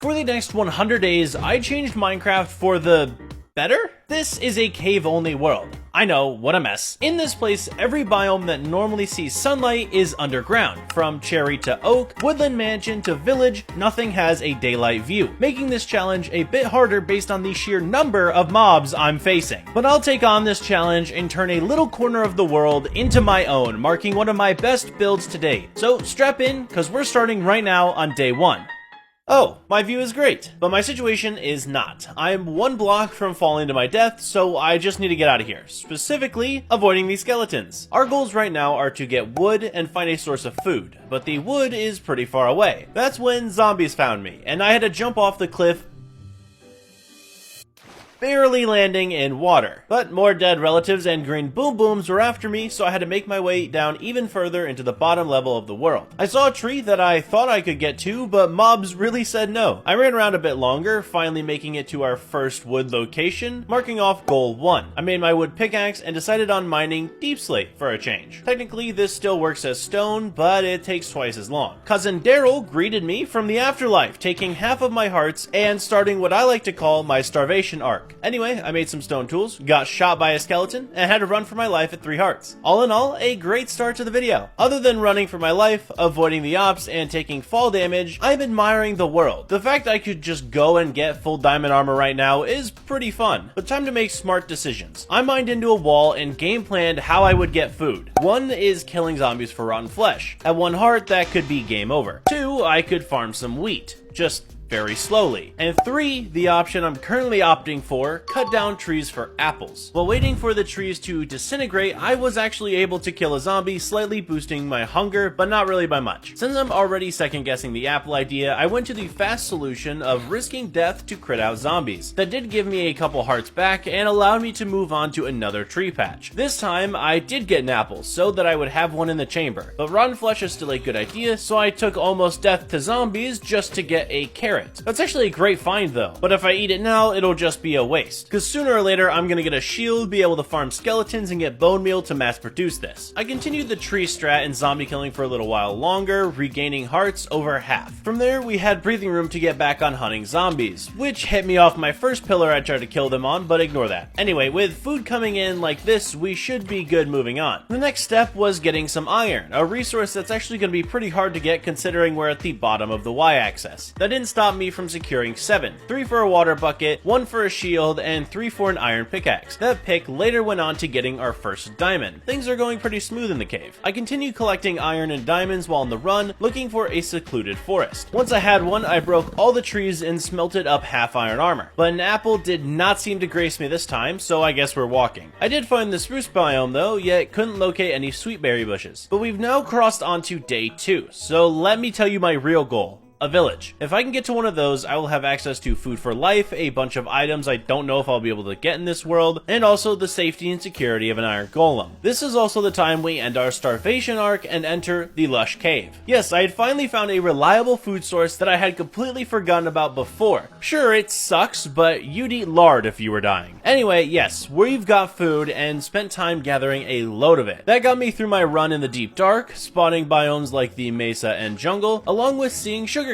For the next 100 days, I changed Minecraft for the better? This is a cave-only world. I know, what a mess. In this place, every biome that normally sees sunlight is underground. From cherry to oak, woodland mansion to village, nothing has a daylight view, making this challenge a bit harder based on the sheer number of mobs I'm facing. But I'll take on this challenge and turn a little corner of the world into my own, marking one of my best builds to date. So strap in, cause we're starting right now on day 1. Oh, my view is great, but my situation is not. I'm one block from falling to my death, so I just need to get out of here, specifically avoiding these skeletons. Our goals right now are to get wood and find a source of food, but the wood is pretty far away. That's when zombies found me, and I had to jump off the cliff, barely landing in water. But more dead relatives and green boom booms were after me, so I had to make my way down even further into the bottom level of the world. I saw a tree that I thought I could get to, but mobs really said no. I ran around a bit longer, finally making it to our first wood location, marking off goal 1. I made my wood pickaxe and decided on mining deep slate for a change. Technically, this still works as stone, but it takes twice as long. Cousin Daryl greeted me from the afterlife, taking half of my hearts and starting what I like to call my starvation arc. Anyway, I made some stone tools, got shot by a skeleton, and had to run for my life at 3 hearts. All in all, a great start to the video. Other than running for my life, avoiding the ops, and taking fall damage, I'm admiring the world. The fact I could just go and get full diamond armor right now is pretty fun, but time to make smart decisions. I mined into a wall and game planned how I would get food. 1 is killing zombies for rotten flesh. At 1 heart, that could be game over. 2, I could farm some wheat. Just very slowly. And 3, the option I'm currently opting for, cut down trees for apples. While waiting for the trees to disintegrate, I was actually able to kill a zombie, slightly boosting my hunger, but not really by much. Since I'm already second guessing the apple idea, I went to the fast solution of risking death to crit out zombies. That did give me a couple hearts back and allowed me to move on to another tree patch. This time, I did get an apple, so that I would have one in the chamber. But rotten flesh is still a good idea, so I took almost death to zombies just to get a carrot. That's actually a great find though, but if I eat it now, it'll just be a waste. Cause sooner or later, I'm gonna get a shield, be able to farm skeletons, and get bone meal to mass produce this. I continued the tree strat and zombie killing for a little while longer, regaining hearts over half. From there, we had breathing room to get back on hunting zombies, which hit me off my first pillar I tried to kill them on, but ignore that. Anyway, with food coming in like this, we should be good moving on. The next step was getting some iron, a resource that's actually gonna be pretty hard to get considering we're at the bottom of the y-axis. That didn't stop me from securing 7. 3 for a water bucket, 1 for a shield, and 3 for an iron pickaxe. That pick later went on to getting our first diamond. Things are going pretty smooth in the cave. I continued collecting iron and diamonds while on the run, looking for a secluded forest. Once I had one, I broke all the trees and smelted up half iron armor. But an apple did not seem to grace me this time, so I guess we're walking. I did find the spruce biome though, yet couldn't locate any sweetberry bushes. But we've now crossed onto day 2, so let me tell you my real goal. A village. If I can get to one of those, I will have access to food for life, a bunch of items I don't know if I'll be able to get in this world, and also the safety and security of an iron golem. This is also the time we end our starvation arc and enter the lush cave. Yes, I had finally found a reliable food source that I had completely forgotten about before. Sure, it sucks, but you'd eat lard if you were dying. Anyway, yes, we've got food and spent time gathering a load of it. That got me through my run in the deep dark, spotting biomes like the mesa and jungle, along with seeing sugarcane.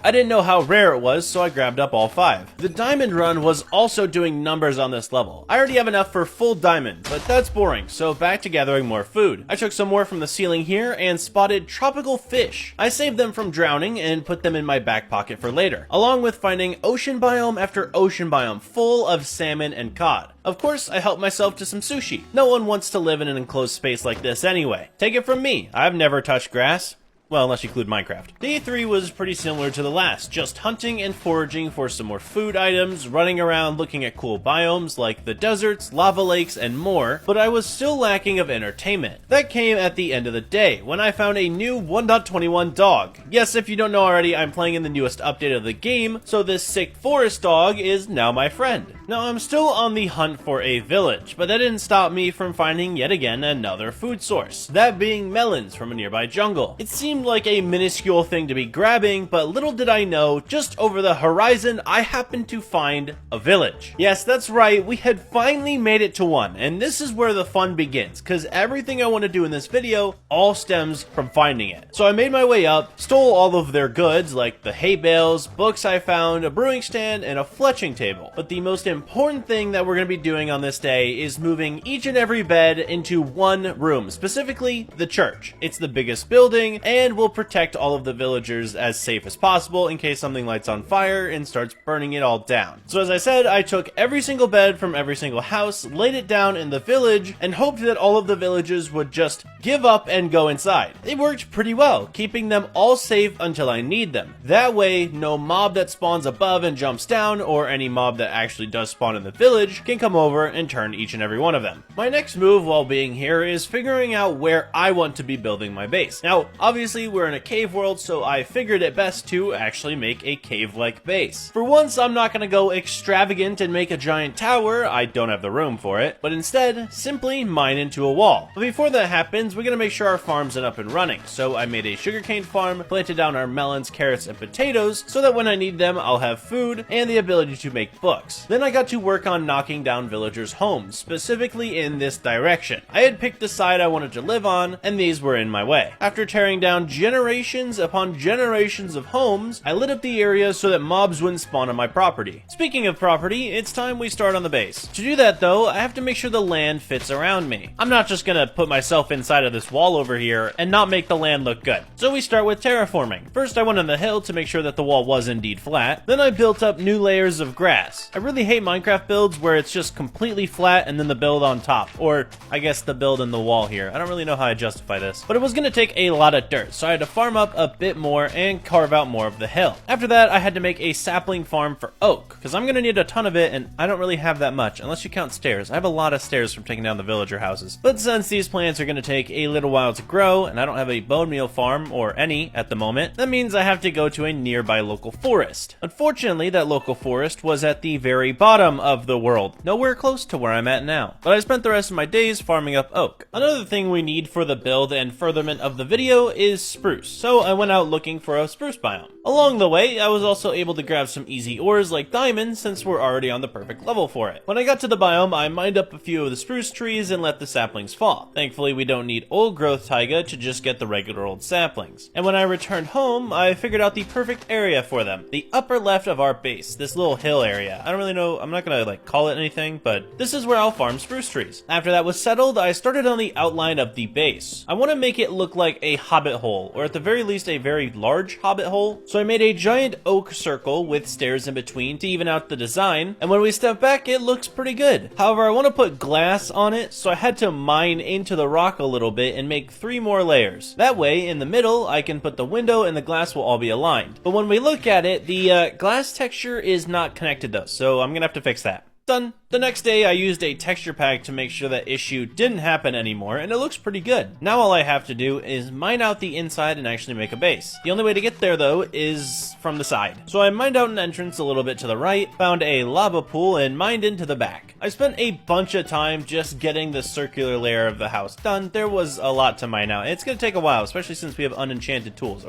I didn't know how rare it was, so I grabbed up all 5. The diamond run was also doing numbers on this level. I already have enough for full diamond, but that's boring, so back to gathering more food. I took some more from the ceiling here and spotted tropical fish. I saved them from drowning and put them in my back pocket for later, along with finding ocean biome after ocean biome full of salmon and cod. Of course, I helped myself to some sushi. No one wants to live in an enclosed space like this anyway. Take it from me, I've never touched grass. Well, unless you include Minecraft. Day 3 was pretty similar to the last, just hunting and foraging for some more food items, running around looking at cool biomes like the deserts, lava lakes, and more, but I was still lacking of entertainment. That came at the end of the day, when I found a new 1.21 dog. Yes, if you don't know already, I'm playing in the newest update of the game, so this sick forest dog is now my friend. Now, I'm still on the hunt for a village, but that didn't stop me from finding yet again another food source, that being melons from a nearby jungle. It seemed seemed like a minuscule thing to be grabbing, but little did I know, just over the horizon, I happened to find a village. Yes, that's right, we had finally made it to one, and this is where the fun begins, because everything I want to do in this video all stems from finding it. So I made my way up, stole all of their goods, like the hay bales, books I found, a brewing stand, and a fletching table. But the most important thing that we're going to be doing on this day is moving each and every bed into one room, specifically the church. It's the biggest building, and will protect all of the villagers as safe as possible in case something lights on fire and starts burning it all down. So as I said, I took every single bed from every single house, laid it down in the village, and hoped that all of the villagers would just give up and go inside. It worked pretty well, keeping them all safe until I need them. That way, no mob that spawns above and jumps down, or any mob that actually does spawn in the village, can come over and turn each and every one of them. My next move while being here is figuring out where I want to be building my base. Now, obviously we're in a cave world, so I figured it best to actually make a cave-like base. For once, I'm not going to go extravagant and make a giant tower, I don't have the room for it, but instead, simply mine into a wall. But before that happens, we're going to make sure our farm's up and running, so I made a sugarcane farm, planted down our melons, carrots, and potatoes, so that when I need them, I'll have food and the ability to make books. Then I got to work on knocking down villagers' homes, specifically in this direction. I had picked the side I wanted to live on, and these were in my way. After tearing down generations upon generations of homes, I lit up the area so that mobs wouldn't spawn on my property. Speaking of property, it's time we start on the base. To do that though, I have to make sure the land fits around me. I'm not just gonna put myself inside of this wall over here and not make the land look good. So we start with terraforming. First I went on the hill to make sure that the wall was indeed flat. Then I built up new layers of grass. I really hate Minecraft builds where it's just completely flat and then the build on top. Or I guess the build in the wall here. I don't really know how I justify this. But it was gonna take a lot of dirt, so I had to farm up a bit more and carve out more of the hill. After that, I had to make a sapling farm for oak, because I'm gonna need a ton of it and I don't really have that much, unless you count stairs. I have a lot of stairs from taking down the villager houses. But since these plants are gonna take a little while to grow, and I don't have a bone meal farm, or any, at the moment, that means I have to go to a nearby local forest. Unfortunately, that local forest was at the very bottom of the world, nowhere close to where I'm at now. But I spent the rest of my days farming up oak. Another thing we need for the build and furtherment of the video is spruce, so I went out looking for a spruce biome. Along the way, I was also able to grab some easy ores like diamonds since we're already on the perfect level for it. When I got to the biome, I mined up a few of the spruce trees and let the saplings fall. Thankfully, we don't need old growth taiga to just get the regular old saplings. And when I returned home, I figured out the perfect area for them. The upper left of our base, this little hill area. I don't really know, I'm not gonna call it anything, but this is where I'll farm spruce trees. After that was settled, I started on the outline of the base. I want to make it look like a hobbit hole, or at the very least a very large hobbit hole. So I made a giant oak circle with stairs in between to even out the design, and when we step back, it looks pretty good. However, I want to put glass on it, so I had to mine into the rock a little bit and make 3 more layers. That way, in the middle, I can put the window and the glass will all be aligned. But when we look at it, the glass texture is not connected though, so I'm gonna have to fix that. Done. The next day, I used a texture pack to make sure that issue didn't happen anymore, and it looks pretty good. Now all I have to do is mine out the inside and actually make a base. The only way to get there, though, is from the side. So I mined out an entrance a little bit to the right, found a lava pool, and mined into the back. I spent a bunch of time just getting the circular layer of the house done. There was a lot to mine out. It's gonna take a while, especially since we have unenchanted tools.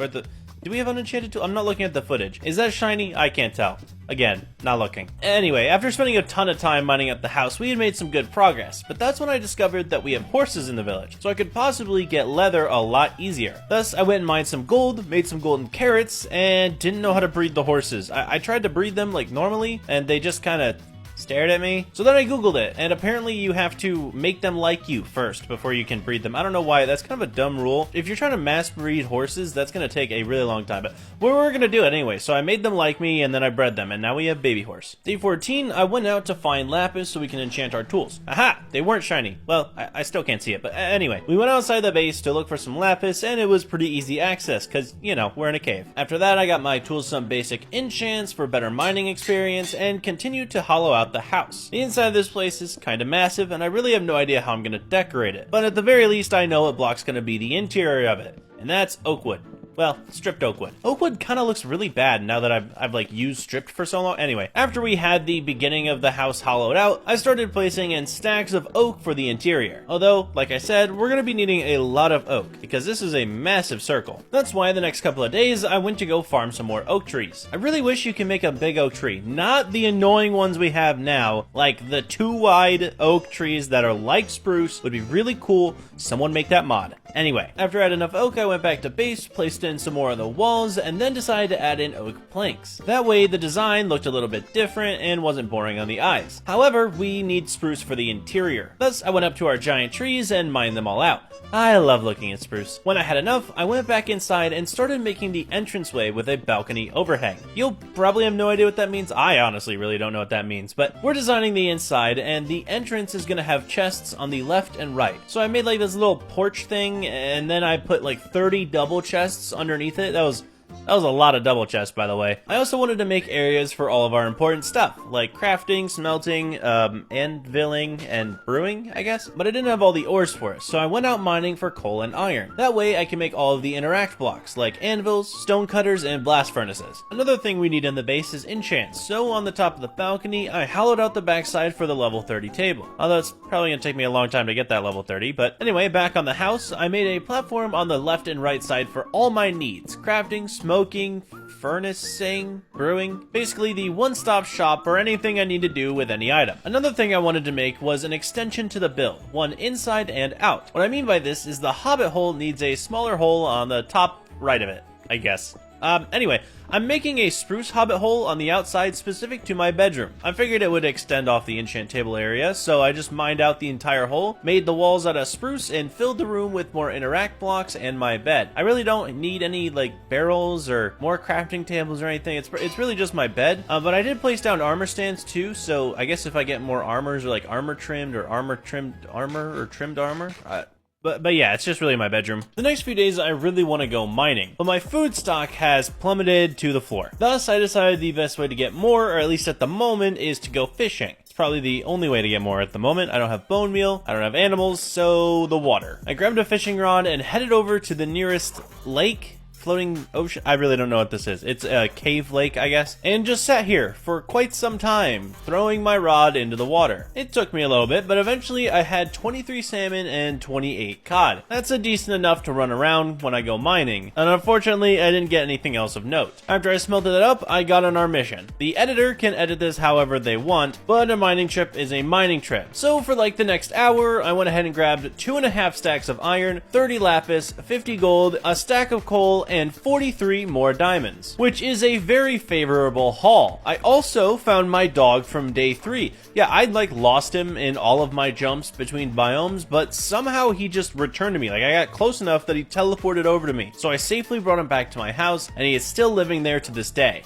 Do we have unenchanted tools? I'm not looking at the footage. Is that shiny? I can't tell. Again, not looking. Anyway, after spending a ton of time mining up the house, we had made some good progress, but that's when I discovered that we have horses in the village, so I could possibly get leather a lot easier. Thus, I went and mined some gold, made some golden carrots, and didn't know how to breed the horses. I tried to breed them like normally, and they just kind of stared at me. So then I googled it, and apparently you have to make them like you first before you can breed them. I don't know why, that's kind of a dumb rule. If you're trying to mass breed horses, that's going to take a really long time, but we're going to do it anyway. So I made them like me, and then I bred them, and now we have baby horse. Day 14, I went out to find lapis so we can enchant our tools. Aha! They weren't shiny. Well, I still can't see it, but anyway. We went outside the base to look for some lapis, and it was pretty easy access, because, you know, we're in a cave. After that, I got my tools some basic enchants for better mining experience, and continued to hollow out the house. The inside of this place is kind of massive, and I really have no idea how I'm going to decorate it. But at the very least, I know what block's going to be the interior of it, and that's oak wood. well, stripped oak wood. Oak wood kind of looks really bad now that I've like used stripped for so long. Anyway, after we had the beginning of the house hollowed out, I started placing in stacks of oak for the interior. Although, like I said, we're gonna be needing a lot of oak because this is a massive circle. That's why the next couple of days I went to go farm some more oak trees. I really wish you could make a big oak tree, not the annoying ones we have now, like the 2 wide oak trees that are like spruce. Would be really cool. Someone make that mod. Anyway, after I had enough oak, I went back to base, placed in some more of the walls, and then decided to add in oak planks. That way the design looked a little bit different and wasn't boring on the eyes. However, we need spruce for the interior. Thus, I went up to our giant trees and mined them all out. I love looking at spruce. When I had enough, I went back inside and started making the entranceway with a balcony overhang. You'll probably have no idea what that means. I honestly really don't know what that means, but we're designing the inside, and the entrance is gonna have chests on the left and right. So I made like this little porch thing, and then I put like 30 double chests underneath it. That was a lot of double chests, by the way. I also wanted to make areas for all of our important stuff, like crafting, smelting, anviling, and brewing, I guess. But I didn't have all the ores for it, so I went out mining for coal and iron. That way I can make all of the interact blocks, like anvils, stone cutters, and blast furnaces. Another thing we need in the base is enchants, so on the top of the balcony, I hollowed out the backside for the level 30 table. Although it's probably gonna take me a long time to get that level 30, but anyway, back on the house, I made a platform on the left and right side for all my needs: crafting, smoking, furnacing, brewing, basically the one-stop shop for anything I need to do with any item. Another thing I wanted to make was an extension to the build, one inside and out. What I mean by this is the hobbit hole needs a smaller hole on the top right of it, I guess. Anyway, I'm making a spruce hobbit hole on the outside specific to my bedroom. I figured it would extend off the enchant table area, so I just mined out the entire hole, made the walls out of spruce, and filled the room with more interact blocks and my bed. I really don't need any like barrels or more crafting tables or anything. It's really just my bed. But I did place down armor stands too, so I guess if I get more armors or like armor trimmed or armor trimmed armor or trimmed armor, But yeah, it's just really my bedroom. The next few days I really want to go mining, but my food stock has plummeted to the floor. Thus, I decided the best way to get more, or at least at the moment, is to go fishing. It's probably the only way to get more at the moment. I don't have bone meal, I don't have animals, so the water. I grabbed a fishing rod and headed over to the nearest lake. Floating ocean? I really don't know what this is. It's a cave lake, I guess. And just sat here for quite some time, throwing my rod into the water. It took me a little bit, but eventually I had 23 salmon and 28 cod. That's a decent enough to run around when I go mining. And unfortunately, I didn't get anything else of note. After I smelted it up, I got on our mission. The editor can edit this however they want, but a mining trip is a mining trip. So for like the next hour, I went ahead and grabbed 2.5 stacks of iron, 30 lapis, 50 gold, a stack of coal, and 43 more diamonds, which is a very favorable haul. I also found my dog from day 3. Yeah, I'd like lost him in all of my jumps between biomes, but somehow he just returned to me. Like I got close enough that he teleported over to me. So I safely brought him back to my house, and he is still living there to this day.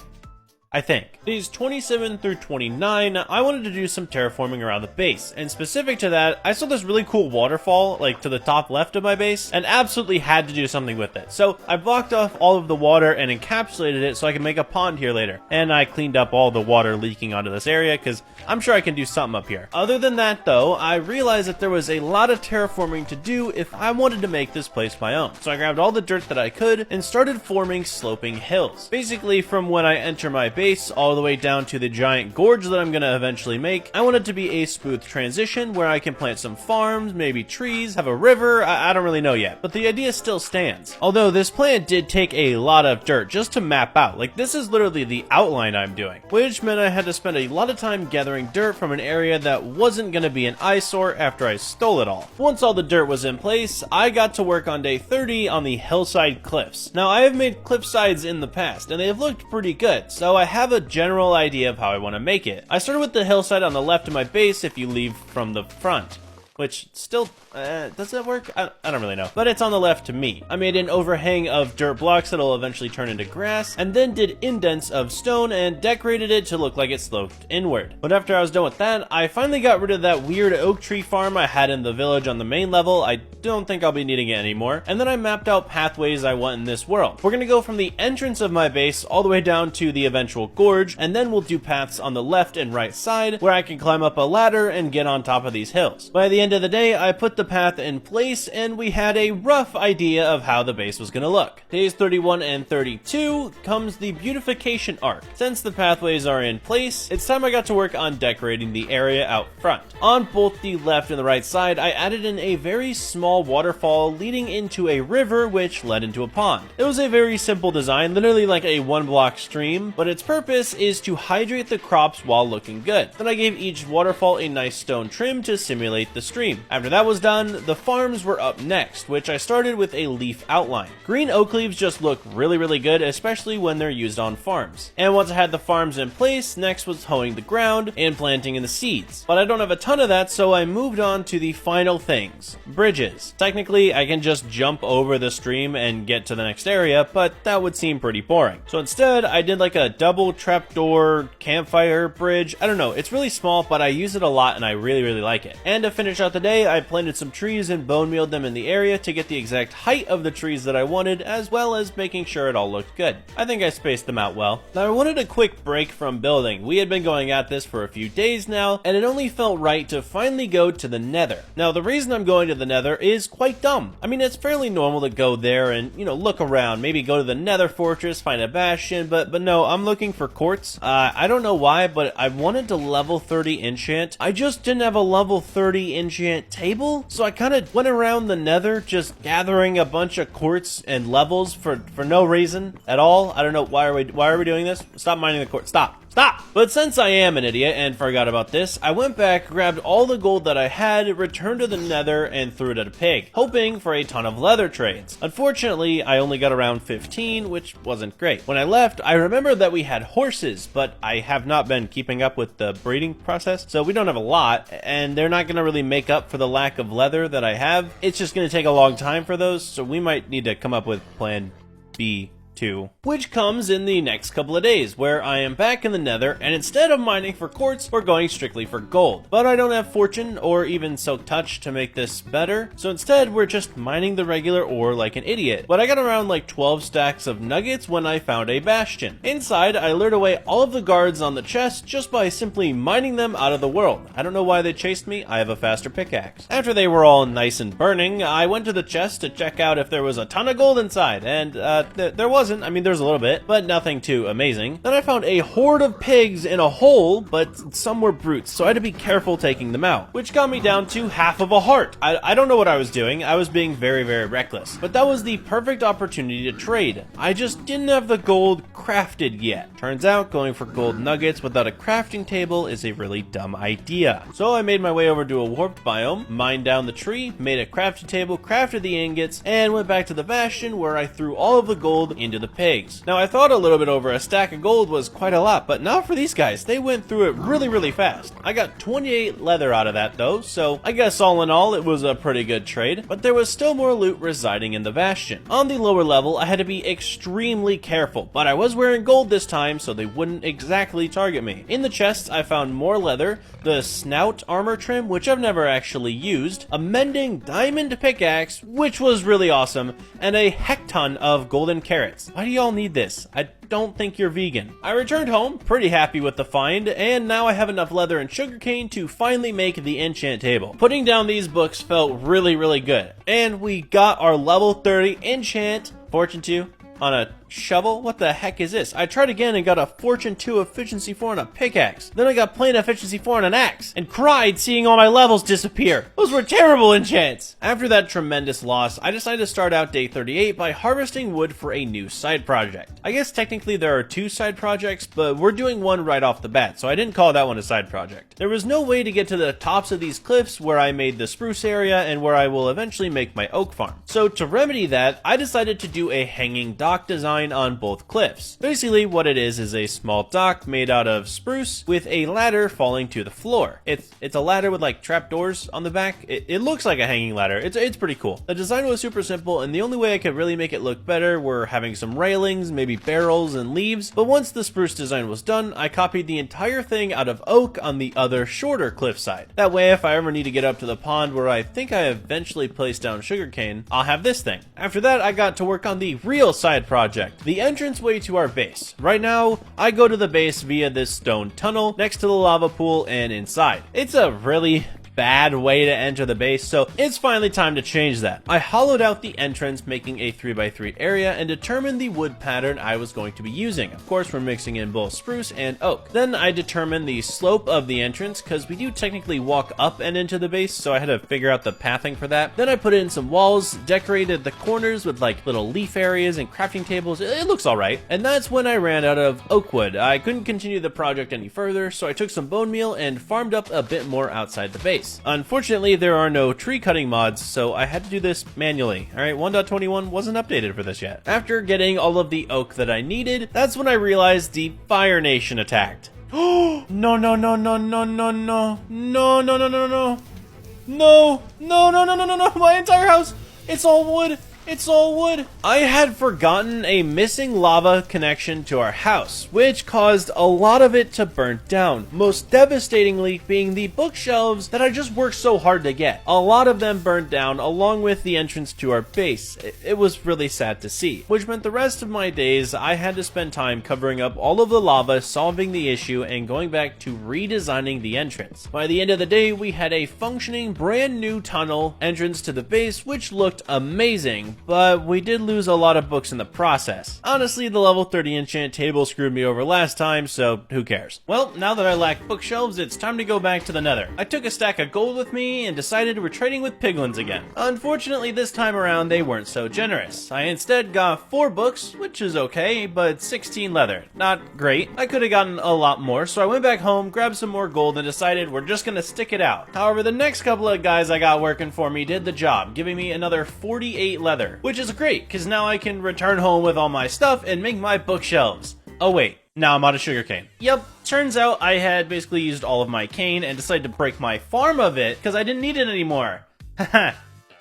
I think. Days 27 through 29, I wanted to do some terraforming around the base, and specific to that, I saw this really cool waterfall, like to the top left of my base, and absolutely had to do something with it. So I blocked off all of the water and encapsulated it so I can make a pond here later. And I cleaned up all the water leaking onto this area, because I'm sure I can do something up here. Other than that though, I realized that there was a lot of terraforming to do if I wanted to make this place my own. So I grabbed all the dirt that I could and started forming sloping hills. Basically from when I enter my base all the way down to the giant gorge that I'm gonna eventually make, I want it to be a smooth transition where I can plant some farms, maybe trees, have a river, I don't really know yet, but the idea still stands. Although this plan did take a lot of dirt just to map out, like this is literally the outline I'm doing, which meant I had to spend a lot of time gathering dirt from an area that wasn't gonna be an eyesore after I stole it all. Once all the dirt was in place, I got to work on day 30 on the hillside cliffs. Now I have made cliff sides in the past and they have looked pretty good, so I have a general idea of how I want to make it. I started with the hillside on the left of my base if you leave from the front. Which still, does that work? I don't really know. But it's on the left to me. I made an overhang of dirt blocks that'll eventually turn into grass, and then did indents of stone and decorated it to look like it sloped inward. But after I was done with that, I finally got rid of that weird oak tree farm I had in the village on the main level. I don't think I'll be needing it anymore. And then I mapped out pathways I want in this world. We're gonna go from the entrance of my base all the way down to the eventual gorge, and then we'll do paths on the left and right side where I can climb up a ladder and get on top of these hills. By the end end of the day, I put the path in place and we had a rough idea of how the base was gonna look. Days 31 and 32 comes the beautification arc. Since the pathways are in place, it's time I got to work on decorating the area out front. On both the left and the right side, I added in a very small waterfall leading into a river which led into a pond. It was a very simple design, literally like a one-block stream, but its purpose is to hydrate the crops while looking good. Then I gave each waterfall a nice stone trim to simulate the stream. After that was done, the farms were up next, which I started with a leaf outline. Green oak leaves just look really good, especially when they're used on farms. And once I had the farms in place, next was hoeing the ground and planting in the seeds. But I don't have a ton of that, so I moved on to the final things. Bridges. Technically, I can just jump over the stream and get to the next area, but that would seem pretty boring. So instead, I did like a double trapdoor campfire bridge. I don't know, it's really small, but I use it a lot and I really like it. And to finish out the day, I planted some trees and bone mealed them in the area to get the exact height of the trees that I wanted, as well as making sure it all looked good. I think I spaced them out well. Now I wanted a quick break from building. We had been going at this for a few days now, and it only felt right to finally go to the Nether. Now the reason I'm going to the Nether is quite dumb. I mean, it's fairly normal to go there and, you know, look around, maybe go to the Nether Fortress, find a bastion, but no, I'm looking for quartz. I don't know why, but I wanted to level 30 enchant. I just didn't have a level 30 enchant table, so I kind of went around the Nether just gathering a bunch of quartz and levels for no reason at all. I don't know, why are we doing this? Stop mining the quartz. Stop! But since I am an idiot and forgot about this, I went back, grabbed all the gold that I had, returned to the Nether, and threw it at a pig, hoping for a ton of leather trades. Unfortunately, I only got around 15, which wasn't great. When I left, I remembered that we had horses, but I have not been keeping up with the breeding process, so we don't have a lot, and they're not going to really make up for the lack of leather that I have. It's just going to take a long time for those, so we might need to come up with plan B. Which comes in the next couple of days, where I am back in the Nether, and instead of mining for quartz, we're going strictly for gold. But I don't have fortune or even silk touch to make this better, so instead we're just mining the regular ore like an idiot. But I got around like 12 stacks of nuggets when I found a bastion. Inside, I lured away all of the guards on the chest just by simply mining them out of the world. I don't know why they chased me, I have a faster pickaxe. After they were all nice and burning, I went to the chest to check out if there was a ton of gold inside, and there wasn't. I mean, there's a little bit, but nothing too amazing. Then I found a horde of pigs in a hole, but some were brutes, so I had to be careful taking them out, which got me down to half of a heart. I don't know what I was doing. I was being very reckless, but that was the perfect opportunity to trade. I just didn't have the gold crafted yet. Turns out going for gold nuggets without a crafting table is a really dumb idea. So I made my way over to a warped biome, mined down the tree, made a crafting table, crafted the ingots, and went back to the bastion where I threw all of the gold into the pigs. Now I thought a little bit over a stack of gold was quite a lot, but not for these guys. They went through it really fast. I got 28 leather out of that though, so I guess all in all it was a pretty good trade, but there was still more loot residing in the bastion. On the lower level I had to be extremely careful, but I was wearing gold this time so they wouldn't exactly target me. In the chests I found more leather, the snout armor trim, which I've never actually used, a mending diamond pickaxe, which was really awesome, and a heck ton of golden carrots. Why do y'all need this? I don't think you're vegan. I returned home, pretty happy with the find, and now I have enough leather and sugarcane to finally make the enchant table. Putting down these books felt really good. And we got our level 30 enchant, fortune 2, on a shovel? What the heck is this? I tried again and got a fortune 2 efficiency 4 on a pickaxe. Then I got plain efficiency 4 on an axe and cried seeing all my levels disappear. Those were terrible enchants. After that tremendous loss, I decided to start out day 38 by harvesting wood for a new side project. I guess technically there are 2 side projects, but we're doing one right off the bat, so I didn't call that one a side project. There was no way to get to the tops of these cliffs where I made the spruce area and where I will eventually make my oak farm. So to remedy that, I decided to do a hanging dock design on both cliffs. Basically what it is a small dock made out of spruce with a ladder falling to the floor. It's a ladder with like trapdoors on the back. It looks like a hanging ladder. It's pretty cool. The design was super simple, and the only way I could really make it look better were having some railings, maybe barrels and leaves. But once the spruce design was done, I copied the entire thing out of oak on the other shorter cliffside. That way if I ever need to get up to the pond where I think I eventually placed down sugarcane, I'll have this thing. After that I got to work on the real side project, the entranceway to our base. Right now, I go to the base via this stone tunnel next to the lava pool and inside. It's a really bad way to enter the base, so it's finally time to change that. I hollowed out the entrance, making a 3x3 area, and determined the wood pattern I was going to be using. Of course, we're mixing in both spruce and oak. Then I determined the slope of the entrance, because we do technically walk up and into the base, so I had to figure out the pathing for that. Then I put in some walls, decorated the corners with like little leaf areas and crafting tables. It looks alright. And that's when I ran out of oak wood. I couldn't continue the project any further, so I took some bone meal and farmed up a bit more outside the base. Unfortunately, there are no tree cutting mods, so I had to do this manually. Alright, 1.21 wasn't updated for this yet. After getting all of the oak that I needed, that's when I realized the Fire Nation attacked. Oh, no, no, no, no, no, no, no, no, no, no, no, no, no, no, no, no, no, no, no, my entire house, it's all wood. It's all wood. I had forgotten a missing lava connection to our house, which caused a lot of it to burn down, most devastatingly being the bookshelves that I just worked so hard to get. A lot of them burned down along with the entrance to our base. It was really sad to see, which meant the rest of my days I had to spend time covering up all of the lava, solving the issue, and going back to redesigning the entrance. By the end of the day, we had a functioning brand new tunnel entrance to the base, which looked amazing. But we did lose a lot of books in the process. Honestly, the level 30 enchant table screwed me over last time, so who cares? Well, now that I lack bookshelves, it's time to go back to the nether. I took a stack of gold with me and decided we're trading with piglins again. Unfortunately, this time around, they weren't so generous. I instead got 4 books, which is okay, but 16 leather. Not great. I could have gotten a lot more, so I went back home, grabbed some more gold, and decided we're just gonna stick it out. However, the next couple of guys I got working for me did the job, giving me another 48 leather. Which is great, because now I can return home with all my stuff and make my bookshelves. Oh wait, now I'm out of sugarcane. Yep, turns out I had basically used all of my cane and decided to break my farm of it because I didn't need it anymore. Haha.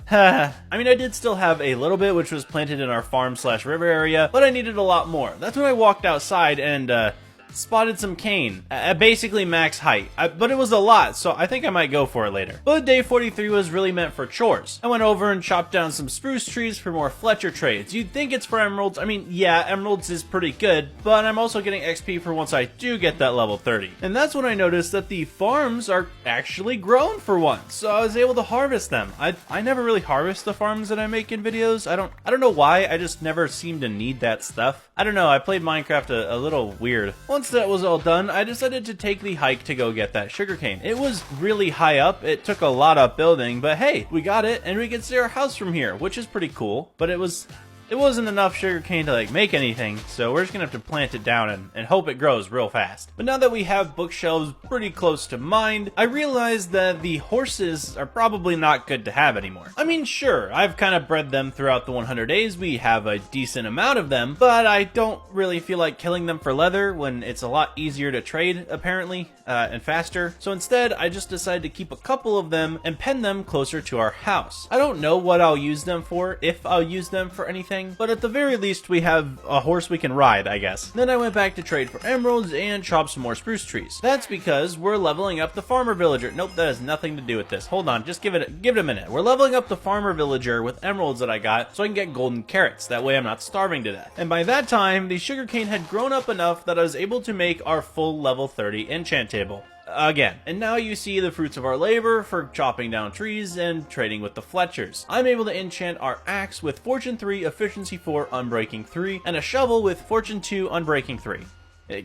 I mean, I did still have a little bit, which was planted in our farm/river area, but I needed a lot more. That's when I walked outside and, spotted some cane at basically max height, but it was a lot, so I think I might go for it later. But day 43 was really meant for chores. I went over and chopped down some spruce trees for more Fletcher trades. You'd think it's for emeralds. I mean, yeah, emeralds is pretty good, but I'm also getting XP for once I do get that level 30. And that's when I noticed that the farms are actually grown for once, so I was able to harvest them. I never really harvest the farms that I make in videos. I don't know why, I just never seem to need that stuff. I don't know, I played Minecraft a little weird. Once that was all done, I decided to take the hike to go get that sugarcane. It was really high up, it took a lot of building, but hey, we got it, and we can see our house from here, which is pretty cool, but it wasn't enough sugarcane to like make anything, so we're just gonna have to plant it down and hope it grows real fast. But now that we have bookshelves pretty close to mine, I realized that the horses are probably not good to have anymore. I mean, sure, I've kind of bred them throughout the 100 days, we have a decent amount of them, but I don't really feel like killing them for leather when it's a lot easier to trade, apparently, and faster. So instead, I just decided to keep a couple of them and pen them closer to our house. I don't know what I'll use them for, if I'll use them for anything, but at the very least we have a horse we can ride, I guess. Then I went back to trade for emeralds and chop some more spruce trees. That's because we're leveling up the farmer villager. Nope, that has nothing to do with this. Hold on, just give it a minute. We're leveling up the farmer villager with emeralds that I got so I can get golden carrots. That way I'm not starving to death. And by that time, the sugarcane had grown up enough that I was able to make our full level 30 enchant table. Again. And now you see the fruits of our labor for chopping down trees and trading with the Fletchers. I'm able to enchant our axe with Fortune 3, Efficiency 4, Unbreaking 3, and a shovel with Fortune 2, Unbreaking 3.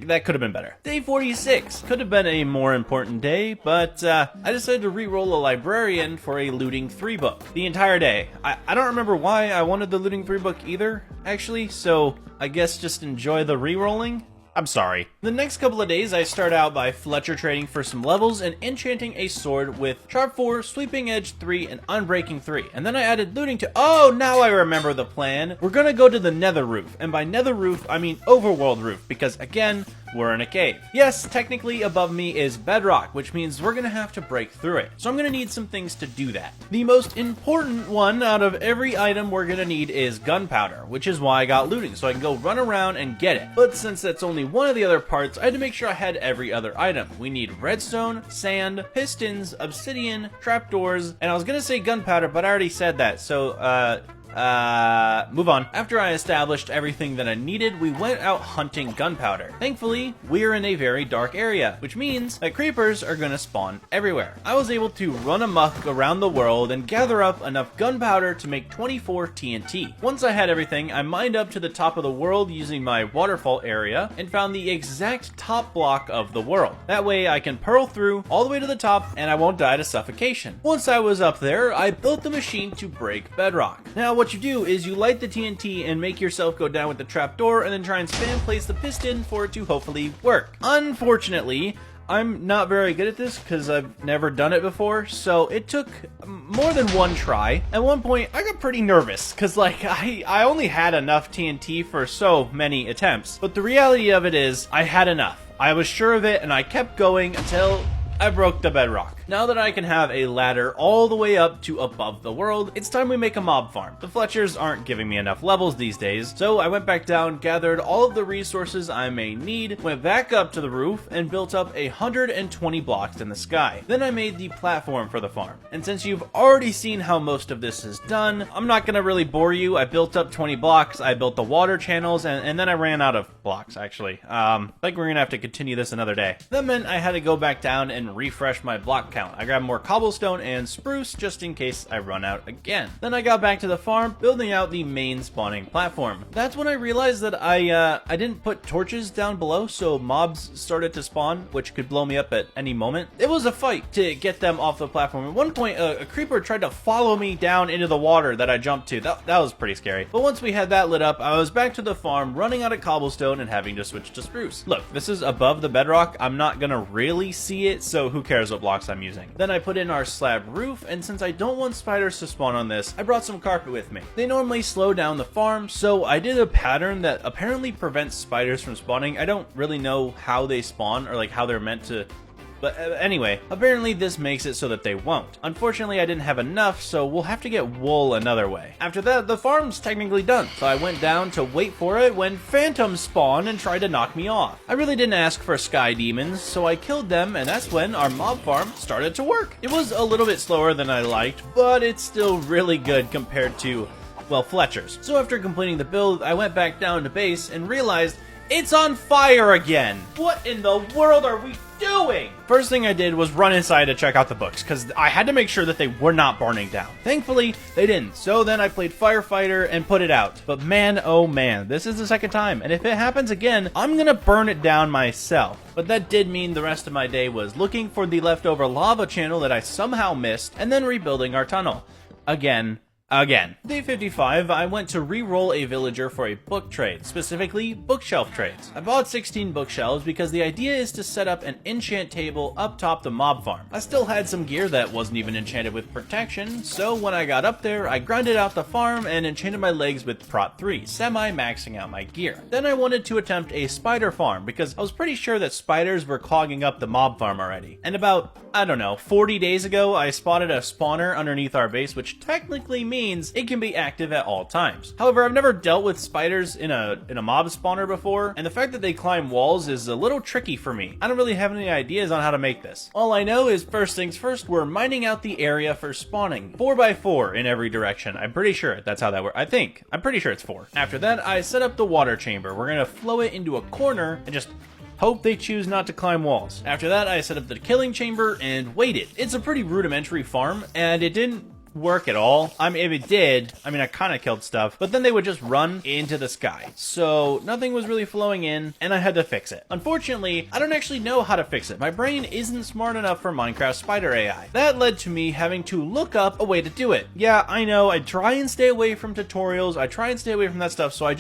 That could have been better. Day 46 could have been a more important day, but I decided to re-roll a librarian for a looting 3 book the entire day. I don't remember why I wanted the looting 3 book either, actually, so I guess just enjoy the re-rolling. I'm sorry. The next couple of days, I start out by Fletcher trading for some levels and enchanting a sword with Sharp 4, Sweeping Edge 3, and Unbreaking 3. And then I added looting to— oh, now I remember the plan. We're gonna go to the nether roof. And by nether roof, I mean overworld roof, because again, we're in a cave. Yes, technically above me is bedrock, which means we're gonna have to break through it. So I'm gonna need some things to do that. The most important one out of every item we're gonna need is gunpowder, which is why I got looting, so I can go run around and get it. But since that's only one of the other parts, I had to make sure I had every other item. We need redstone, sand, pistons, obsidian, trapdoors, and I was gonna say gunpowder, but I already said that, so Move on. After I established everything that I needed, we went out hunting gunpowder. Thankfully, we're in a very dark area, which means that creepers are gonna spawn everywhere. I was able to run amok around the world and gather up enough gunpowder to make 24 TNT. Once I had everything, I mined up to the top of the world using my waterfall area and found the exact top block of the world. That way I can pearl through all the way to the top and I won't die to suffocation. Once I was up there, I built the machine to break bedrock. Now what you do is you light the TNT and make yourself go down with the trapdoor and then try and spam place the piston for it to hopefully work. Unfortunately, I'm not very good at this because I've never done it before, so it took more than one try. At one point, I got pretty nervous because like I only had enough TNT for so many attempts. But the reality of it is I had enough. I was sure of it and I kept going until I broke the bedrock. Now that I can have a ladder all the way up to above the world, it's time we make a mob farm. The Fletchers aren't giving me enough levels these days, so I went back down, gathered all of the resources I may need, went back up to the roof, and built up 120 blocks in the sky. Then I made the platform for the farm. And since you've already seen how most of this is done, I'm not gonna really bore you. I built up 20 blocks, I built the water channels, and then I ran out of blocks, actually. I think we're gonna have to continue this another day. That meant I had to go back down and refresh my block count. I grabbed more cobblestone and spruce just in case I run out again. Then I got back to the farm, building out the main spawning platform. That's when I realized that I didn't put torches down below, so mobs started to spawn, which could blow me up at any moment. It was a fight to get them off the platform. At one point, a creeper tried to follow me down into the water that I jumped to. That was pretty scary. But once we had that lit up, I was back to the farm, running out of cobblestone and having to switch to spruce. Look, this is above the bedrock. I'm not gonna really see it, so who cares what blocks I'm using. Then I put in our slab roof, and since I don't want spiders to spawn on this, I brought some carpet with me. They normally slow down the farm, so I did a pattern that apparently prevents spiders from spawning. I don't really know how they spawn or like how they're meant to. But anyway, apparently this makes it so that they won't. Unfortunately, I didn't have enough, so we'll have to get wool another way. After that, the farm's technically done, so I went down to wait for it when phantoms spawned and tried to knock me off. I really didn't ask for sky demons, so I killed them, and that's when our mob farm started to work. It was a little bit slower than I liked, but it's still really good compared to, well, Fletcher's. So after completing the build, I went back down to base and realized it's on fire again. What in the world are we doing? First thing I did was run inside to check out the books, because I had to make sure that they were not burning down. Thankfully, they didn't, so then I played firefighter and put it out. But man, oh man, this is the second time, and if it happens again, I'm gonna burn it down myself. But that did mean the rest of my day was looking for the leftover lava channel that I somehow missed, and then rebuilding our tunnel. Again. Day 55, I went to re-roll a villager for a book trade, specifically bookshelf trades. I bought 16 bookshelves because the idea is to set up an enchant table up top the mob farm. I still had some gear that wasn't even enchanted with protection, so when I got up there, I grinded out the farm and enchanted my legs with Prot 3, semi-maxing out my gear. Then I wanted to attempt a spider farm because I was pretty sure that spiders were clogging up the mob farm already. And about, I don't know, 40 days ago, I spotted a spawner underneath our base, which technically means it can be active at all times. However, I've never dealt with spiders in a mob spawner before, and the fact that they climb walls is a little tricky for me. I don't really have any ideas on how to make this. All I know is first things first, we're mining out the area for spawning. 4x4 in every direction. I'm pretty sure that's how that works. I'm pretty sure it's 4. After that, I set up the water chamber. We're gonna flow it into a corner and just hope they choose not to climb walls. After that, I set up the killing chamber and waited. It's a pretty rudimentary farm, and it didn't work at all. I mean, if it did, I kind of killed stuff, but then they would just run into the sky. So nothing was really flowing in, and I had to fix it. Unfortunately, I don't actually know how to fix it. My brain isn't smart enough for Minecraft spider AI. That led to me having to look up a way to do it. Yeah, I know, I try and stay away from tutorials, I try and stay away from that stuff, so I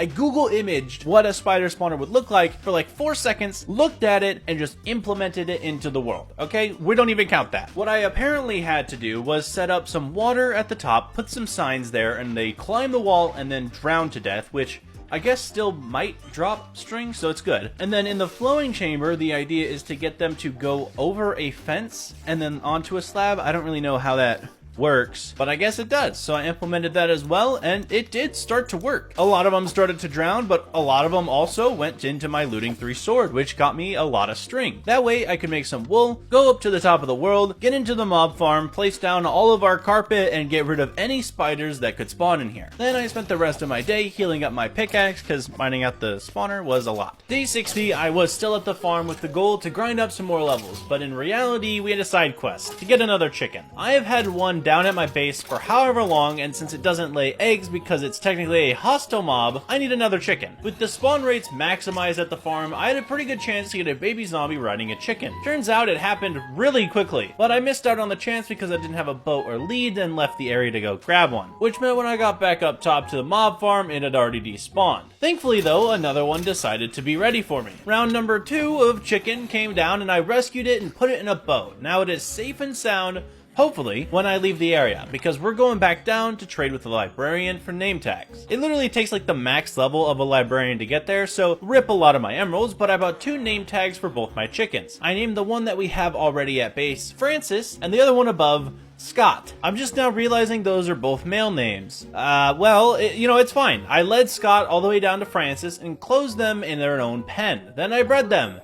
Google imaged what a spider spawner would look like for like 4 seconds, looked at it, and just implemented it into the world, okay? We don't even count that. What I apparently had to do was set up some water at the top, put some signs there, and they climb the wall and then drown to death, which I guess still might drop strings, so it's good. And then in the flowing chamber, the idea is to get them to go over a fence and then onto a slab. I don't really know how that works, but I guess it does. So I implemented that as well, and it did start to work. A lot of them started to drown, but a lot of them also went into my looting 3 sword, which got me a lot of string. That way I could make some wool, go up to the top of the world, get into the mob farm, place down all of our carpet, and get rid of any spiders that could spawn in here. Then I spent the rest of my day healing up my pickaxe, because mining out the spawner was a lot. Day 60, I was still at the farm with the goal to grind up some more levels, but in reality, we had a side quest to get another chicken. I have had one down at my base for however long, and since it doesn't lay eggs because it's technically a hostile mob, I need another chicken. With the spawn rates maximized at the farm, I had a pretty good chance to get a baby zombie riding a chicken. Turns out it happened really quickly, but I missed out on the chance because I didn't have a boat or lead and left the area to go grab one, which meant when I got back up top to the mob farm, it had already despawned. Thankfully though, another one decided to be ready for me. Round number 2 of chicken came down and I rescued it and put it in a boat. Now it is safe and sound, hopefully, when I leave the area, because we're going back down to trade with the librarian for name tags. It literally takes like the max level of a librarian to get there, so rip a lot of my emeralds, but I bought 2 name tags for both my chickens. I named the one that we have already at base Francis, and the other one above Scott. I'm just now realizing those are both male names. It's fine. I led Scott all the way down to Francis and closed them in their own pen. Then I bred them.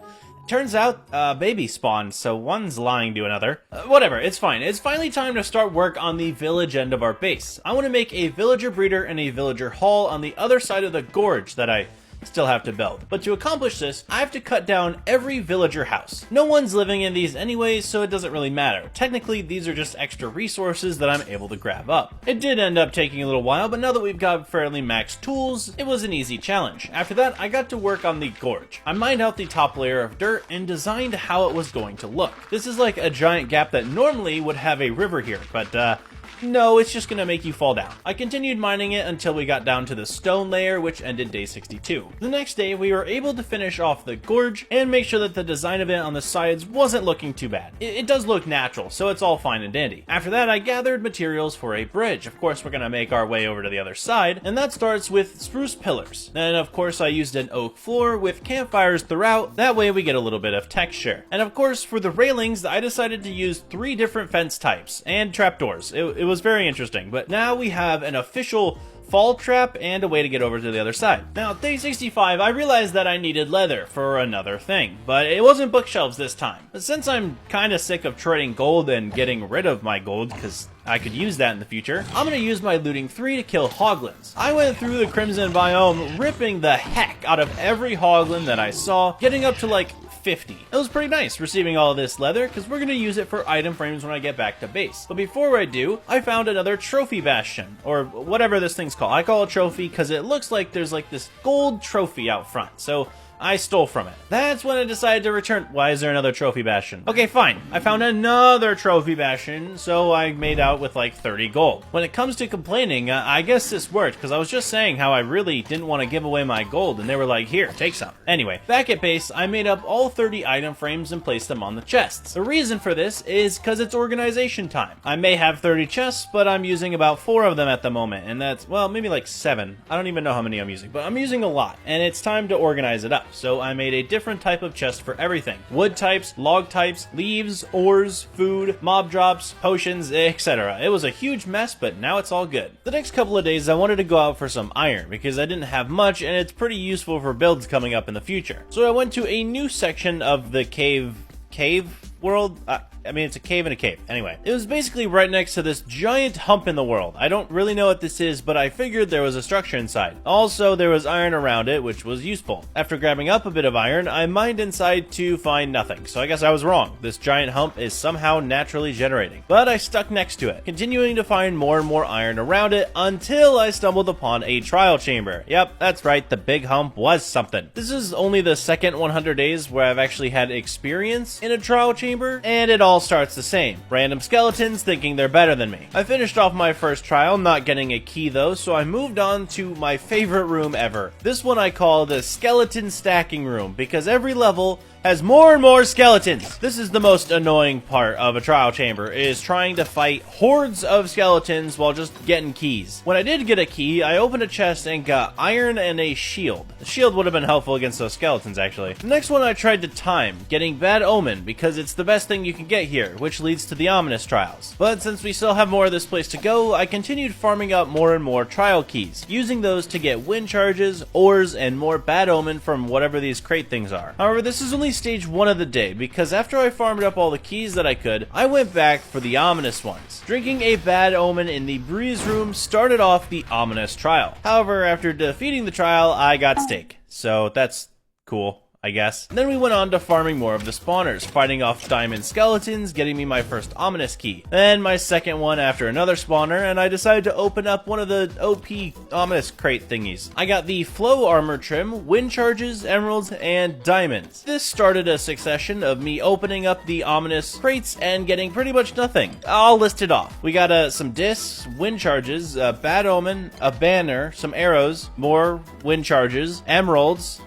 Turns out, baby spawned, so one's lying to another. Whatever, it's fine. It's finally time to start work on the village end of our base. I want to make a villager breeder and a villager hall on the other side of the gorge that I still have to build. But to accomplish this, I have to cut down every villager house. No one's living in these anyways, so it doesn't really matter. Technically, these are just extra resources that I'm able to grab up. It did end up taking a little while, but now that we've got fairly maxed tools, it was an easy challenge. After that, I got to work on the gorge. I mined out the top layer of dirt and designed how it was going to look. This is like a giant gap that normally would have a river here, but no, it's just gonna make you fall down. I continued mining it until we got down to the stone layer, which ended day 62. The next day, we were able to finish off the gorge and make sure that the design of it on the sides wasn't looking too bad. It does look natural, so it's all fine and dandy. After that, I gathered materials for a bridge. Of course, we're gonna make our way over to the other side, and that starts with spruce pillars. Then, of course, I used an oak floor with campfires throughout. That way, we get a little bit of texture. And of course, for the railings, I decided to use 3 different fence types and trapdoors. It was very interesting, but now we have an official fall trap and a way to get over to the other side. Now, day 65, I realized that I needed leather for another thing, but it wasn't bookshelves this time. But since I'm kind of sick of trading gold and getting rid of my gold, because I could use that in the future, I'm going to use my looting 3 to kill hoglins. I went through the Crimson Biome, ripping the heck out of every hoglin that I saw, getting up to like 50. It was pretty nice receiving all of this leather because we're going to use it for item frames when I get back to base. But before I do, I found another trophy bastion, or whatever this thing's called. I call it trophy because it looks like there's like this gold trophy out front. So I stole from it. That's when I decided to return. Why is there another trophy bastion? Okay, fine. I found another trophy bastion, so I made out with like 30 gold. When it comes to complaining, I guess this worked, because I was just saying how I really didn't want to give away my gold, and they were like, here, take some. Anyway, back at base, I made up all 30 item frames and placed them on the chests. The reason for this is because it's organization time. I may have 30 chests, but I'm using about 4 of them at the moment, and that's, well, maybe like 7. I don't even know how many I'm using, but I'm using a lot, and it's time to organize it up. So I made a different type of chest for everything. Wood types, log types, leaves, ores, food, mob drops, potions, etc. It was a huge mess, but now it's all good. The next couple of days I wanted to go out for some iron because I didn't have much and it's pretty useful for builds coming up in the future. So I went to a new section of the cave world. I mean, it's a cave in a cave. Anyway, it was basically right next to this giant hump in the world. I don't really know what this is, but I figured there was a structure inside. Also, there was iron around it, which was useful. After grabbing up a bit of iron, I mined inside to find nothing. So I guess I was wrong. This giant hump is somehow naturally generating. But I stuck next to it, continuing to find more and more iron around it until I stumbled upon a trial chamber. Yep, that's right, the big hump was something. This is only the second 100 days where I've actually had experience in a trial chamber, and it all starts the same. Random skeletons thinking they're better than me. I finished off my first trial, not getting a key though, so I moved on to my favorite room ever. This one I call the skeleton stacking room, because every level has more and more skeletons. This is the most annoying part of a trial chamber, is trying to fight hordes of skeletons while just getting keys. When I did get a key, I opened a chest and got iron and a shield. The shield would have been helpful against those skeletons, actually. The next one I tried to time, getting Bad Omen, because it's the best thing you can get here, which leads to the Ominous Trials. But since we still have more of this place to go, I continued farming up more and more trial keys, using those to get wind charges, ores, and more Bad Omen from whatever these crate things are. However, this is only stage 1 of the day, because after I farmed up all the keys that I could, I went back for the ominous ones. Drinking a Bad Omen in the breeze room started off the ominous trial. However, after defeating the trial, I got steak. So that's cool, I guess. Then we went on to farming more of the spawners, fighting off diamond skeletons, getting me my first ominous key. Then my second one after another spawner, and I decided to open up one of the OP ominous crate thingies. I got the flow armor trim, wind charges, emeralds, and diamonds. This started a succession of me opening up the ominous crates and getting pretty much nothing. I'll list it off. We got some discs, wind charges, a Bad Omen, a banner, some arrows, more wind charges, emeralds,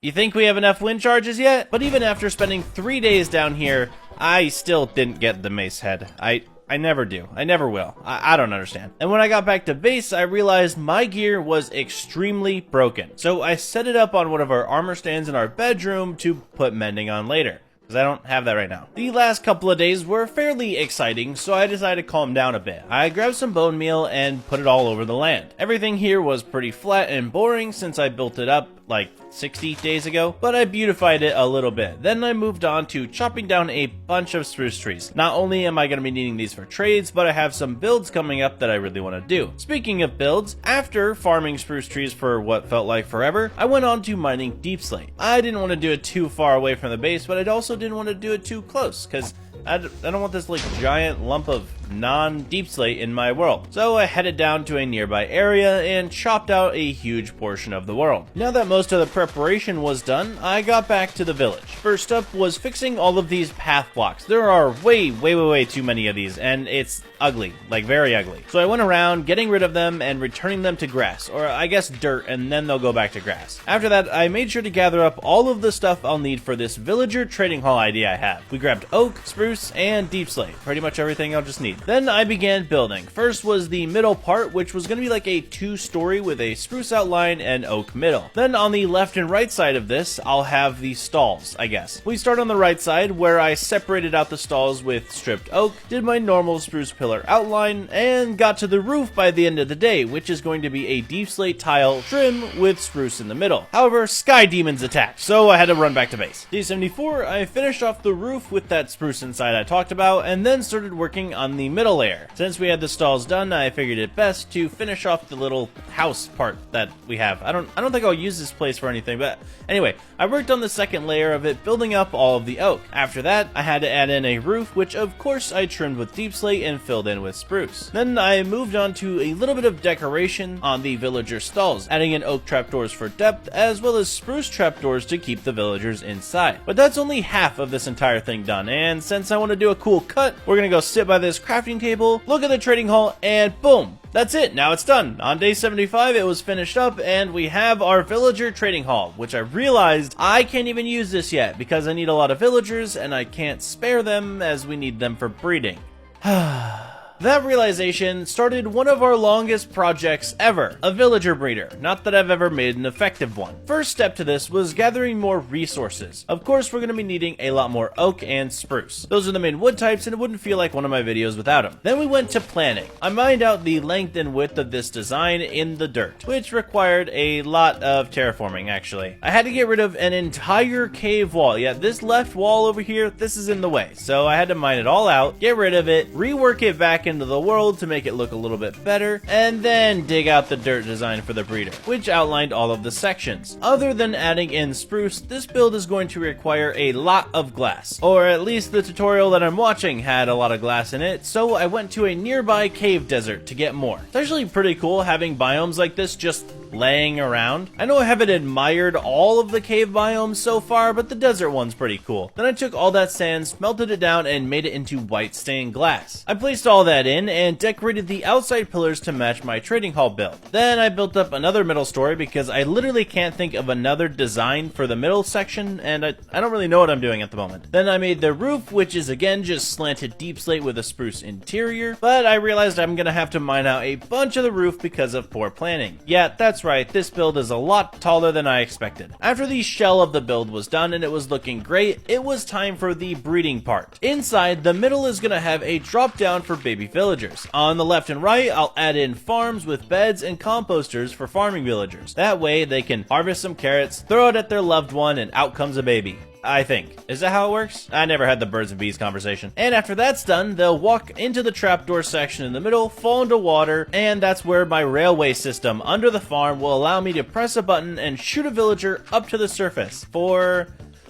you think we have enough wind charges yet? But even after spending 3 days down here, I still didn't get the mace head. I never do. I never will. I don't understand. And when I got back to base, I realized my gear was extremely broken. So I set it up on one of our armor stands in our bedroom to put mending on later, because I don't have that right now. The last couple of days were fairly exciting, so I decided to calm down a bit. I grabbed some bone meal and put it all over the land. Everything here was pretty flat and boring since I built it up like 60 days ago, but I beautified it a little bit. Then I moved on to chopping down a bunch of spruce trees. Not only am I going to be needing these for trades, but I have some builds coming up that I really want to do. Speaking of builds, after farming spruce trees for what felt like forever, I went on to mining deep slate. I didn't want to do it too far away from the base, but I also didn't want to do it too close, because I don't want this like giant lump of non-deep slate in my world. So I headed down to a nearby area and chopped out a huge portion of the world. Now that most of the preparation was done, I got back to the village. First up was fixing all of these path blocks. There are way too many of these, and it's ugly, like very ugly. So I went around getting rid of them and returning them to grass, or I guess dirt, and then they'll go back to grass. After that, I made sure to gather up all of the stuff I'll need for this villager trading hall idea I have. We grabbed oak, spruce, and deep slate. Pretty much everything I'll just need. Then I began building. First was the middle part, which was going to be like a 2-story with a spruce outline and oak middle. Then on the left and right side of this, I'll have the stalls, I guess. We start on the right side, where I separated out the stalls with stripped oak, did my normal spruce pillar outline, and got to the roof by the end of the day, which is going to be a deep slate tile trim with spruce in the middle. However, sky demons attacked, so I had to run back to base. Day 74, I finished off the roof with that spruce inside I talked about, and then started working on the middle layer. Since we had the stalls done, I figured it best to finish off the little house part that we have. I don't think I'll use this place for anything, but anyway, I worked on the second layer of it, building up all of the oak. After that, I had to add in a roof, which of course I trimmed with deep slate and filled in with spruce. Then I moved on to a little bit of decoration on the villager stalls, adding in oak trapdoors for depth, as well as spruce trapdoors to keep the villagers inside. But that's only half of this entire thing done, and since I want to do a cool cut, we're gonna go sit by this crafting table, look at the trading hall, and boom! That's it, now it's done. On day 75, it was finished up, and we have our villager trading hall, which I realized I can't even use this yet, because I need a lot of villagers, and I can't spare them, as we need them for breeding. That realization started one of our longest projects ever, a villager breeder. Not that I've ever made an effective one. First step to this was gathering more resources. Of course, we're going to be needing a lot more oak and spruce. Those are the main wood types, and it wouldn't feel like one of my videos without them. Then we went to planning. I mined out the length and width of this design in the dirt, which required a lot of terraforming, actually. I had to get rid of an entire cave wall. Yeah, this left wall over here, this is in the way. So I had to mine it all out, get rid of it, rework it back into the world to make it look a little bit better, and then dig out the dirt design for the breeder, which outlined all of the sections. Other than adding in spruce, this build is going to require a lot of glass, or at least the tutorial that I'm watching had a lot of glass in it, so I went to a nearby cave desert to get more. It's actually pretty cool having biomes like this just laying around. I know I haven't admired all of the cave biomes so far, but the desert one's pretty cool. Then I took all that sand, smelted it down, and made it into white stained glass. I placed all that in and decorated the outside pillars to match my trading hall build. Then I built up another middle story because I literally can't think of another design for the middle section, and I don't really know what I'm doing at the moment. Then I made the roof, which is again just slanted deep slate with a spruce interior, but I realized I'm gonna have to mine out a bunch of the roof because of poor planning. Yeah, that's right, this build is a lot taller than I expected. After the shell of the build was done and it was looking great, it was time for the breeding part. Inside, the middle is gonna have a drop down for baby villagers. On the left and right, I'll add in farms with beds and composters for farming villagers. That way they can harvest some carrots, throw it at their loved one, and out comes a baby. I think. Is that how it works? I never had the birds and bees conversation. And after that's done, they'll walk into the trapdoor section in the middle, fall into water, and that's where my railway system under the farm will allow me to press a button and shoot a villager up to the surface for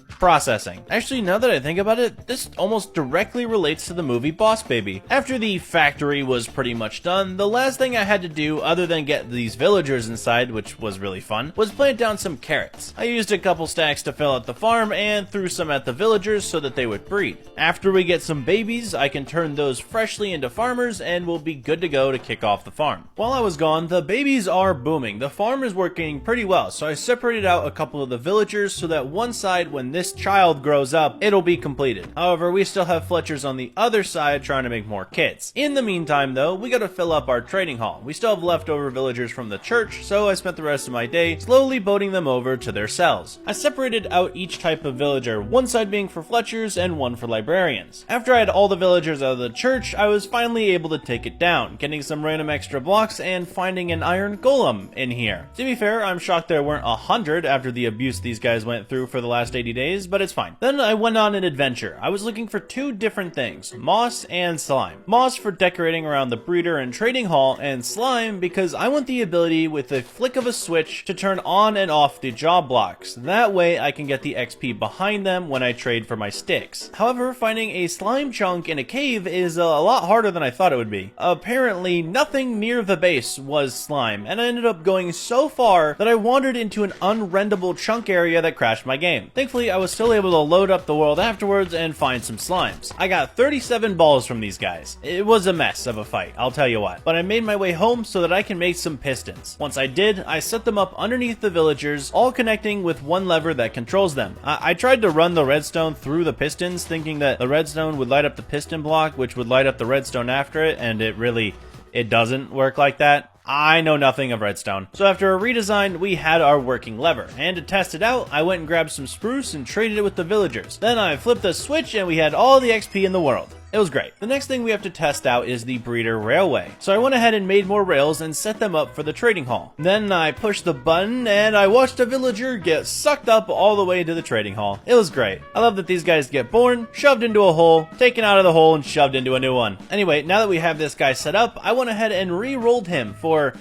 processing. Actually, now that I think about it, this almost directly relates to the movie Boss Baby. After the factory was pretty much done, the last thing I had to do, other than get these villagers inside, which was really fun, was plant down some carrots. I used a couple stacks to fill out the farm and threw some at the villagers so that they would breed. After we get some babies, I can turn those freshly into farmers and we'll be good to go to kick off the farm. While I was gone, the babies are booming. The farm is working pretty well, so I separated out a couple of the villagers so that one side, when this child grows up, it'll be completed. However, we still have Fletchers on the other side trying to make more kids. In the meantime though, we gotta fill up our trading hall. We still have leftover villagers from the church, so I spent the rest of my day slowly boating them over to their cells. I separated out each type of villager, one side being for Fletchers and one for librarians. After I had all the villagers out of the church, I was finally able to take it down, getting some random extra blocks and finding an iron golem in here. To be fair, I'm shocked there weren't 100 after the abuse these guys went through for the last 80 days, but it's fine. Then I went on an adventure. I was looking for two different things, moss and slime. Moss for decorating around the breeder and trading hall, and slime because I want the ability with a flick of a switch to turn on and off the job blocks. That way I can get the XP behind them when I trade for my sticks. However, finding a slime chunk in a cave is a lot harder than I thought it would be. Apparently, nothing near the base was slime, and I ended up going so far that I wandered into an unrendable chunk area that crashed my game. Thankfully, I was still able to load up the world afterwards and find some slimes. I got 37 balls from these guys. It was a mess of a fight, I'll tell you what. But I made my way home so that I can make some pistons. Once I did, I set them up underneath the villagers, all connecting with one lever that controls them. I tried to run the redstone through the pistons, thinking that the redstone would light up the piston block, which would light up the redstone after it, and it doesn't work like that. I know nothing of redstone. So after a redesign, we had our working lever. And to test it out, I went and grabbed some spruce and traded it with the villagers. Then I flipped the switch and we had all the XP in the world. It was great. The next thing we have to test out is the breeder railway. So I went ahead and made more rails and set them up for the trading hall. Then I pushed the button and I watched a villager get sucked up all the way to the trading hall. It was great. I love that these guys get born, shoved into a hole, taken out of the hole, and shoved into a new one. Anyway, now that we have this guy set up, I went ahead and re-rolled him for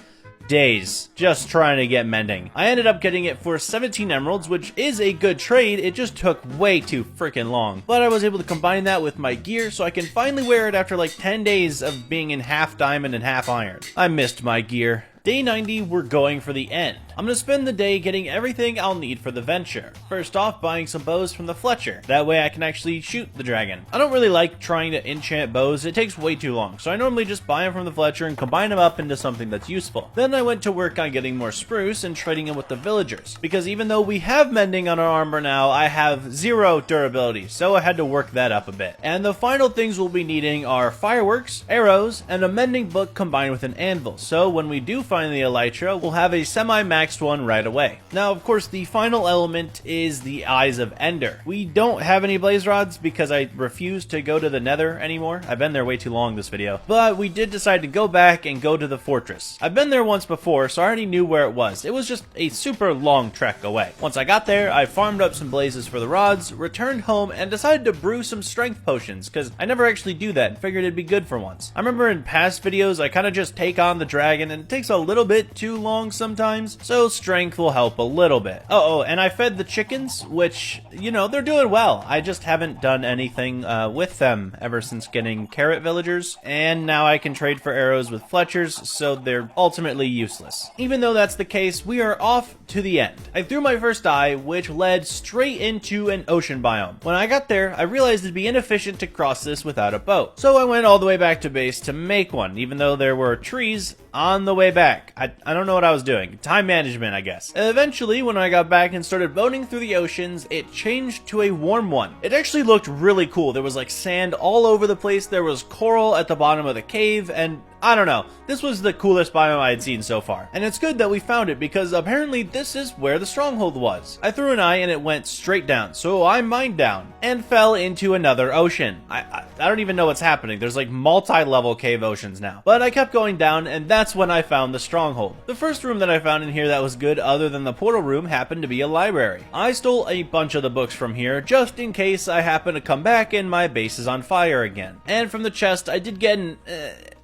days just trying to get mending. I ended up getting it for 17 emeralds, which is a good trade. It just took way too freaking long. But I was able to combine that with my gear so I can finally wear it after like 10 days of being in half diamond and half iron. I missed my gear. Day 90, we're going for the end. I'm gonna spend the day getting everything I'll need for the venture. First off, buying some bows from the Fletcher. That way I can actually shoot the dragon. I don't really like trying to enchant bows. It takes way too long, so I normally just buy them from the Fletcher and combine them up into something that's useful. Then I went to work on getting more spruce and trading them with the villagers. Because even though we have mending on our armor now, I have 0 durability, so I had to work that up a bit. And the final things we'll be needing are fireworks, arrows, and a mending book combined with an anvil. So when we do find the elytra, we'll have a semi-maxed one right away. Now, of course, the final element is the Eyes of Ender. We don't have any blaze rods because I refuse to go to the Nether anymore. I've been there way too long this video. But we did decide to go back and go to the fortress. I've been there once before, so I already knew where it was. It was just a super long trek away. Once I got there, I farmed up some blazes for the rods, returned home, and decided to brew some strength potions, because I never actually do that and figured it'd be good for once. I remember in past videos, I kind of just take on the dragon, and it takes a little bit too long sometimes, so so strength will help a little bit. Oh, and I fed the chickens, which, you know, they're doing well. I just haven't done anything with them ever since getting carrot villagers, and now I can trade for arrows with Fletchers, so they're ultimately useless. Even though that's the case, we are off to the end. I threw my first die, which led straight into an ocean biome. When I got there, I realized it'd be inefficient to cross this without a boat, so I went all the way back to base to make one, even though there were trees on the way back. I don't know what I was doing. Time management, I guess. Eventually, when I got back and started boating through the oceans, it changed to a warm one. It actually looked really cool. There was like sand all over the place, there was coral at the bottom of the cave, and I don't know. This was the coolest biome I had seen so far. And it's good that we found it because apparently this is where the stronghold was. I threw an eye and it went straight down, so I mined down and fell into another ocean. I don't even know what's happening. There's like multi-level cave oceans now. But I kept going down and that's when I found the stronghold. The first room that I found in here that was good other than the portal room happened to be a library. I stole a bunch of the books from here just in case I happen to come back and my base is on fire again. And from the chest I did get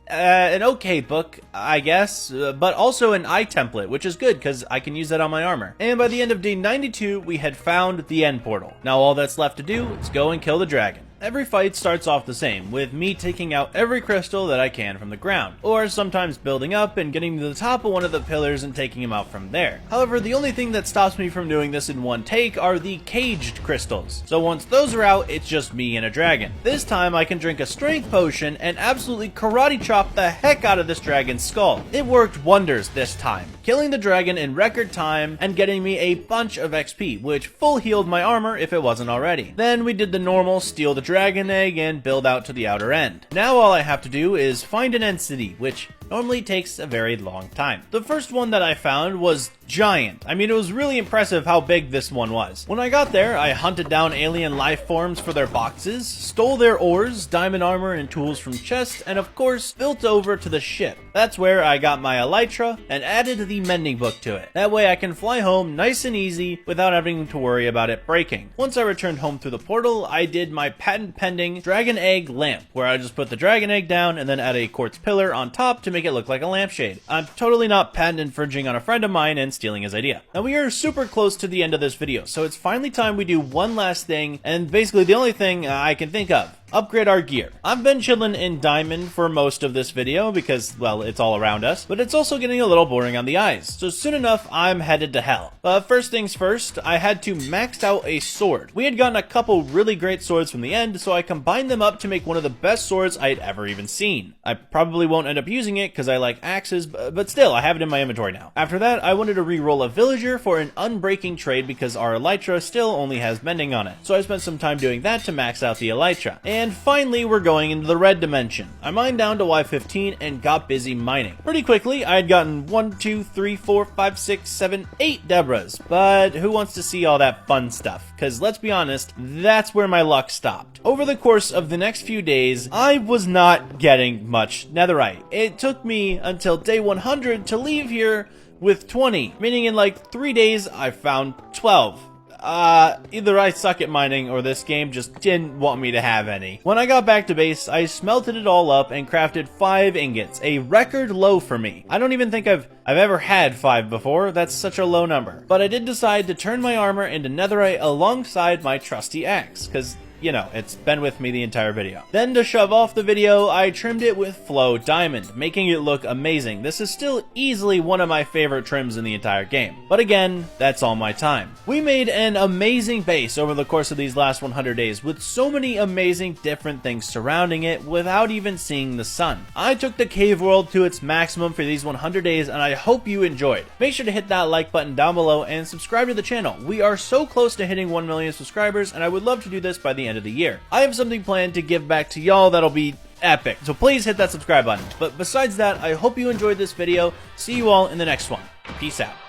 an okay book, I guess, but also an eye template, which is good because I can use that on my armor. And by the end of day 92, we had found the end portal. Now all that's left to do is go and kill the dragon. Every fight starts off the same, with me taking out every crystal that I can from the ground, or sometimes building up and getting to the top of one of the pillars and taking him out from there. However, the only thing that stops me from doing this in one take are the caged crystals. So once those are out, it's just me and a dragon. This time I can drink a strength potion and absolutely karate chop the heck out of this dragon's skull. It worked wonders this time, killing the dragon in record time and getting me a bunch of XP, which full healed my armor if it wasn't already. Then we did the normal steal the dragon egg and build out to the outer end. Now all I have to do is find an end city, which normally takes a very long time. The first one that I found was giant. I mean, it was really impressive how big this one was. When I got there, I hunted down alien life forms for their boxes, stole their ores, diamond armor, and tools from chests, and of course, built over to the ship. That's where I got my elytra and added the mending book to it. That way I can fly home nice and easy without having to worry about it breaking. Once I returned home through the portal, I did my patent pending dragon egg lamp, where I just put the dragon egg down and then add a quartz pillar on top to make it look like a lampshade. I'm totally not patent infringing on a friend of mine and stealing his idea. Now we are super close to the end of this video, so it's finally time we do one last thing, and basically the only thing I can think of. Upgrade our gear. I've been chilling in diamond for most of this video because, well, it's all around us, but it's also getting a little boring on the eyes, so soon enough I'm headed to hell. But first things first, I had to max out a sword. We had gotten a couple really great swords from the end, so I combined them up to make one of the best swords I'd ever even seen. I probably won't end up using it because I like axes, but still, I have it in my inventory now. After that, I wanted to re-roll a villager for an unbreaking trade because our elytra still only has mending on it, so I spent some time doing that to max out the elytra. And finally, we're going into the red dimension. I mined down to Y15 and got busy mining. Pretty quickly, I had gotten 1, 2, 3, 4, 5, 6, 7, 8 Debras, but who wants to see all that fun stuff? Because let's be honest, that's where my luck stopped. Over the course of the next few days, I was not getting much netherite. It took me until day 100 to leave here with 20, meaning in like 3 days, I found 12. Either I suck at mining or this game just didn't want me to have any. When I got back to base, I smelted it all up and crafted 5 ingots, a record low for me. I don't even think I've ever had 5 before, that's such a low number. But I did decide to turn my armor into netherite alongside my trusty axe, cause you know, it's been with me the entire video. Then to shove off the video, I trimmed it with Flow Diamond, making it look amazing. This is still easily one of my favorite trims in the entire game. But again, that's all my time. We made an amazing base over the course of these last 100 days with so many amazing different things surrounding it without even seeing the sun. I took the cave world to its maximum for these 100 days and I hope you enjoyed. Make sure to hit that like button down below and subscribe to the channel. We are so close to hitting 1 million subscribers and I would love to do this by the end of the year. I have something planned to give back to y'all that'll be epic, so please hit that subscribe button. But besides that, I hope you enjoyed this video. See you all in the next one. Peace out.